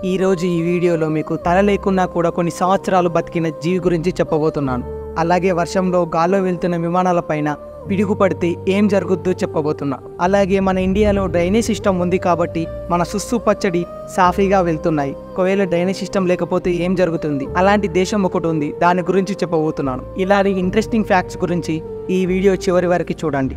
ఈరోజు ఈ వీడియోలో మీకు తల లేకున్నా కూడా కొన్ని సంవత్సరాలు బతికిన జీవి గురించి చెప్పబోతున్నాను. అలాగే వర్షంలో గాల్లో వెళ్తున్న విమానాలపైన పిడుగు పడితే ఏం జరుగుద్దో చెప్పబోతున్నా. అలాగే మన ఇండియాలో డ్రైనేజ్ సిస్టమ్ ఉంది కాబట్టి మన సుస్సు పచ్చడి సాఫీగా వెళ్తున్నాయి. ఒకవేళ డ్రైనేజ్ సిస్టమ్ లేకపోతే ఏం జరుగుతుంది? అలాంటి దేశం ఒకటి ఉంది, దాని గురించి చెప్పబోతున్నాను. ఇలాంటి ఇంట్రెస్టింగ్ ఫ్యాక్ట్స్ గురించి ఈ వీడియో చివరి వరకు చూడండి.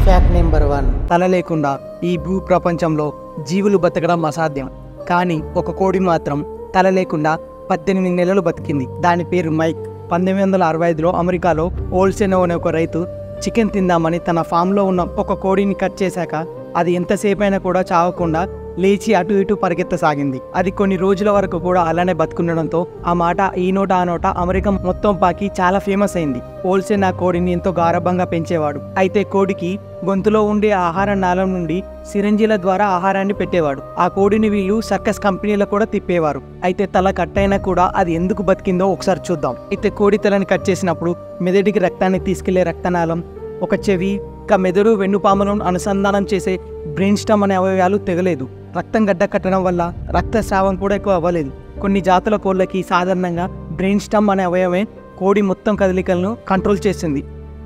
Fact number 1. తల లేకుండా ఈ భూ ప్రపంచంలో జీవులు బతకడం అసాధ్యం. కానీ ఒక కోడి మాత్రం తల లేకుండా 18 నెలలు బతికింది. దాని పేరు మైక్. 1965లో అమెరికాలో ఓల్సెనో అనే ఒక రైతు చికెన్ తిందామని తన ఫామ్లో ఉన్న ఒక కోడిని కట్ చేశాక అది ఎంతసేపు అయినా కూడా చావకుండా లేచి అటు ఇటు పరిగెత్తసాగింది. అది కొన్ని రోజుల వరకు కూడా అలానే బతుకుండడంతో ఆ మాట ఈ నోట ఆ నోట అమెరికా మొత్తం పాకి చాలా ఫేమస్ అయింది. ఓల్సెన్ ఆ కోడిని ఎంతో గారభంగా పెంచేవాడు. అయితే కోడికి గొంతులో ఉండే ఆహార నాళం నుండి సిరంజీల ద్వారా ఆహారాన్ని పెట్టేవాడు. ఆ కోడిని వీళ్ళు సర్కస్ కంపెనీలో కూడా తిప్పేవారు. అయితే తల కట్ అయినా కూడా అది ఎందుకు బతికిందో ఒకసారి చూద్దాం. అయితే కోడి తలని కట్ చేసినప్పుడు మెదడికి రక్తాన్ని తీసుకెళ్లే రక్తనాళం, ఒక చెవి, ఇంకా మెదడు వెన్నుపాములను అనుసంధానం చేసే బ్రెయిన్ స్టమ్ అనే అవయవాలు తెగలేదు. రక్తం గడ్డ కట్టడం వల్ల రక్తస్రావం కూడా ఎక్కువ అవ్వలేదు. కొన్ని జాతుల కోళ్ళకి సాధారణంగా బ్రెయిన్ స్టమ్ అనే అవయవమే కోడి మొత్తం కదలికలను కంట్రోల్ చేసింది.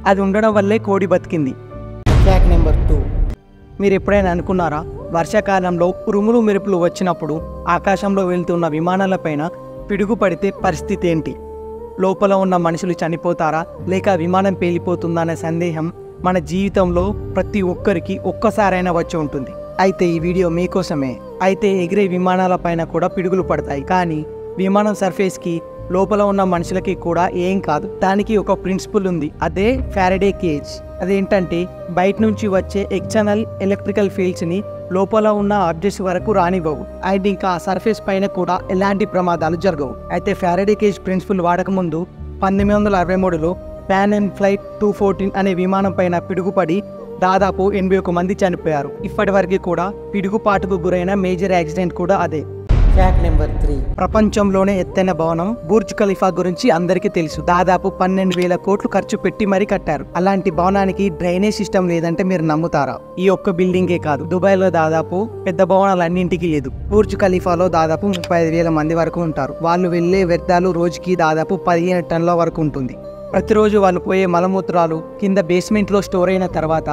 అది ఉండడం వల్లే కోడి బతికింది. Fact number 2. మీరు ఎప్పుడైనా అనుకున్నారా, వర్షాకాలంలో ఉరుములు మెరుపులు వచ్చినప్పుడు ఆకాశంలో వెళ్తున్న విమానాలపైన పిడుగు పడితే పరిస్థితి ఏంటి? లోపల ఉన్న మనుషులు చనిపోతారా లేక విమానం పేలిపోతుందా అనే సందేహం మన జీవితంలో ప్రతి ఒక్కరికి ఒక్కసారైనా వచ్చి ఉంటుంది. అయితే ఈ వీడియో మీకోసమే. అయితే ఎగిరే విమానాలపైన కూడా పిడుగులు పడతాయి, కానీ విమానం సర్ఫేస్కి లోపల ఉన్న మనుషులకి కూడా ఏం కాదు. దానికి ఒక ప్రిన్సిపల్ ఉంది, అదే ఫారడే కేజ్. అదేంటంటే బయట నుంచి వచ్చే ఎక్స్టర్నల్ ఎలక్ట్రికల్ ఫీల్డ్స్ని లోపల ఉన్న ఆబ్జెక్ట్స్ వరకు రానివ్వవు. అండ్ ఇంకా సర్ఫేస్ పైన కూడా ఎలాంటి ప్రమాదాలు జరగవు. అయితే ఫారడే కేజ్ ప్రిన్సిపల్ వాడకముందు 1963లో ప్యాన్ అండ్ ఫ్లైట్ 214 అనే విమానం పైన పిడుగుపడి దాదాపు 81 మంది చనిపోయారు. ఇప్పటి వరకు కూడా పిడుగుపాటుకు గురైన మేజర్ యాక్సిడెంట్ కూడా అదే. Fact number 3. ప్రపంచంలోనే ఎత్తైన భవనం బుర్జ్ ఖలీఫా గురించి అందరికీ తెలుసు. దాదాపు 12,000 కోట్లు ఖర్చు పెట్టి మరీ కట్టారు. అలాంటి భవనానికి డ్రైనేజ్ సిస్టమ్ లేదంటే మీరు నమ్ముతారా? ఈ ఒక్క బిల్డింగే కాదు, దుబాయ్లో దాదాపు పెద్ద భవనాలన్నింటికి లేదు. బుర్జ్ ఖలీఫాలో దాదాపు 35,000 మంది వరకు ఉంటారు. వాళ్ళు వెళ్లే వ్యర్థాలు రోజుకి దాదాపు 15 టన్నుల వరకు ఉంటుంది. ప్రతిరోజు వాళ్ళు పోయే మలమూత్రాలు కింద బేస్మెంట్లో స్టోర్ అయిన తర్వాత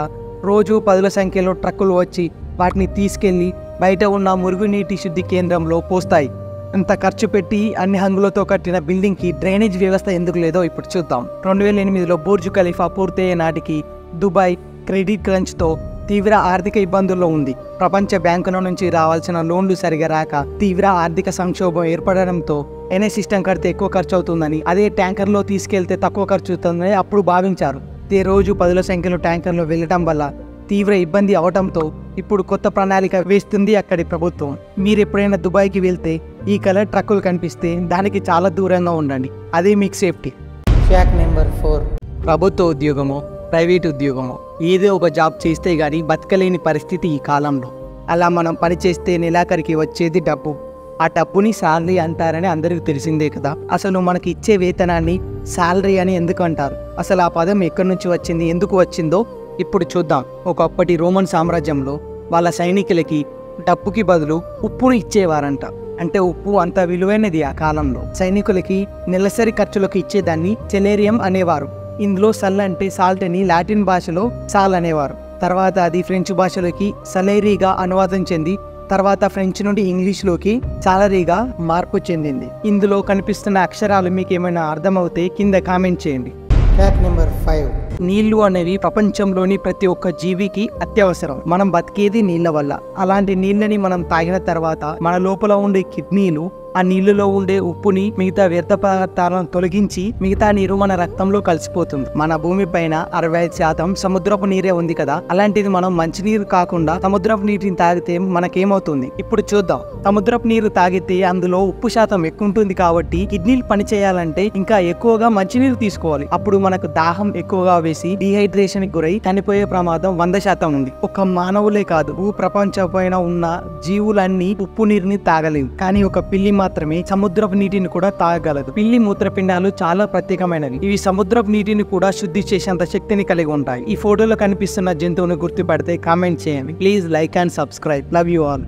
రోజు 10ల సంఖ్యలో ట్రక్కులు వచ్చి వాటిని తీసుకెళ్లి బయట ఉన్న మురుగునీటి శుద్ధి కేంద్రంలో పోస్తాయి. అంత ఖర్చు పెట్టి అన్ని హంగులతో కట్టిన బిల్డింగ్కి డ్రైనేజ్ వ్యవస్థ ఎందుకు లేదో ఇప్పుడు చూద్దాం. 2008లో బుర్జ్ ఖలీఫా పూర్తయ్యే నాటికి దుబాయ్ క్రెడిట్ క్రంచ్తో తీవ్ర ఆర్థిక ఇబ్బందుల్లో ఉంది. ప్రపంచ బ్యాంకుల నుంచి రావాల్సిన లోన్లు సరిగా రాక తీవ్ర ఆర్థిక సంక్షోభం ఏర్పడడంతో ఎన్ఏ సిస్టమ్ కడితే ఎక్కువ ఖర్చు అవుతుందని, అదే ట్యాంకర్లో తీసుకెళ్తే తక్కువ ఖర్చు అవుతుందని అప్పుడు భావించారు. ఇదే రోజు 10ల సంఖ్యలో ట్యాంకర్లో వెళ్ళడం వల్ల తీవ్ర ఇబ్బంది అవడంతో ఇప్పుడు కొత్త ప్రణాళిక వేస్తుంది అక్కడి ప్రభుత్వం. మీరు ఎప్పుడైనా దుబాయ్కి వెళ్తే ఈ కలర్ ట్రక్కులు కనిపిస్తే దానికి చాలా దూరంగా ఉండండి, అదే మీకు సేఫ్టీ. Fact number 4. ప్రభుత్వ ఉద్యోగమో ప్రైవేట్ ఉద్యోగమో ఏదో ఒక జాబ్ చేస్తే గానీ బతకలేని పరిస్థితి ఈ కాలంలో. అలా మనం పని చేస్తే నెలాఖరికి వచ్చేది డబ్బు. ఆ డబ్బుని శాలరీ అంటారని అందరికీ తెలిసిందే కదా. అసలు మనకి ఇచ్చే వేతనాన్ని శాలరీ అని ఎందుకు అంటారు? అసలు ఆ పదం ఎక్కడి నుంచి వచ్చింది, ఎందుకు వచ్చిందో ఇప్పుడు చూద్దాం. ఒకప్పటి రోమన్ సామ్రాజ్యంలో వాళ్ళ సైనికులకి డబ్బుకి బదులు ఉప్పును ఇచ్చేవారంట. అంటే ఉప్పు అంత విలువైనది ఆ కాలంలో. సైనికులకి నెలసరి ఖర్చులకు ఇచ్చేదాన్ని సెలేరియం అనేవారు. ఇందులో సల్ అంటే సాల్ట్ అని లాటిన్ భాషలో సాల్ అనేవారు. తర్వాత అది ఫ్రెంచ్ భాషలోకి సలేరీగా అనువాదం చెంది తర్వాత ఫ్రెంచ్ నుండి ఇంగ్లీష్లోకి సాలరీగా మార్పు చెందింది. ఇందులో కనిపిస్తున్న అక్షరాలు మీకు ఏమైనా అర్థమవుతే కింద కామెంట్ చేయండి. Fact number 5. నీళ్లు అనేవి ప్రపంచంలోని ప్రతి ఒక్క జీవికి అత్యవసరం. మనం బతికేది నీళ్ల వల్ల. అలాంటి నీళ్ళని మనం తాగిన తర్వాత మన లోపల ఉండే కిడ్నీలు ఆ నీళ్లలో ఉండే ఉప్పుని మిగతా వ్యర్థ పదార్థాలను తొలగించి మిగతా నీరు మన రక్తంలో కలిసిపోతుంది. మన భూమి పైన 65% సముద్రపు నీరే ఉంది కదా, అలాంటిది మనం మంచినీరు కాకుండా సముద్రపు నీటిని తాగితే మనకేమవుతుంది ఇప్పుడు చూద్దాం. సముద్రపు నీరు తాగితే అందులో ఉప్పు శాతం ఎక్కువ ఉంటుంది కాబట్టి కిడ్నీలు పనిచేయాలంటే ఇంకా ఎక్కువగా మంచినీరు తీసుకోవాలి. అప్పుడు మనకు దాహం ఎక్కువగా వేసి డిహైడ్రేషన్ కి గురై చనిపోయే ప్రమాదం 100% ఉంది. ఒక మానవులే కాదు, ప్రపంచం పైన ఉన్న జీవులన్నీ ఉప్పు నీరుని తాగలేవు. కానీ ఒక పిల్లి మాత్రమే సముద్రపు నీటిని కూడా తాగగలదు. పిల్లి మూత్రపిండాలు చాలా ప్రత్యేకమైనవి. ఇవి సముద్రపు నీటిని కూడా శుద్ధి చేసేంత శక్తిని కలిగి ఉంటాయి. ఈ ఫోటోలో కనిపిస్తున్న జంతువును గుర్తుపడితే కామెంట్ చేయండి. Please like and subscribe. Love you all.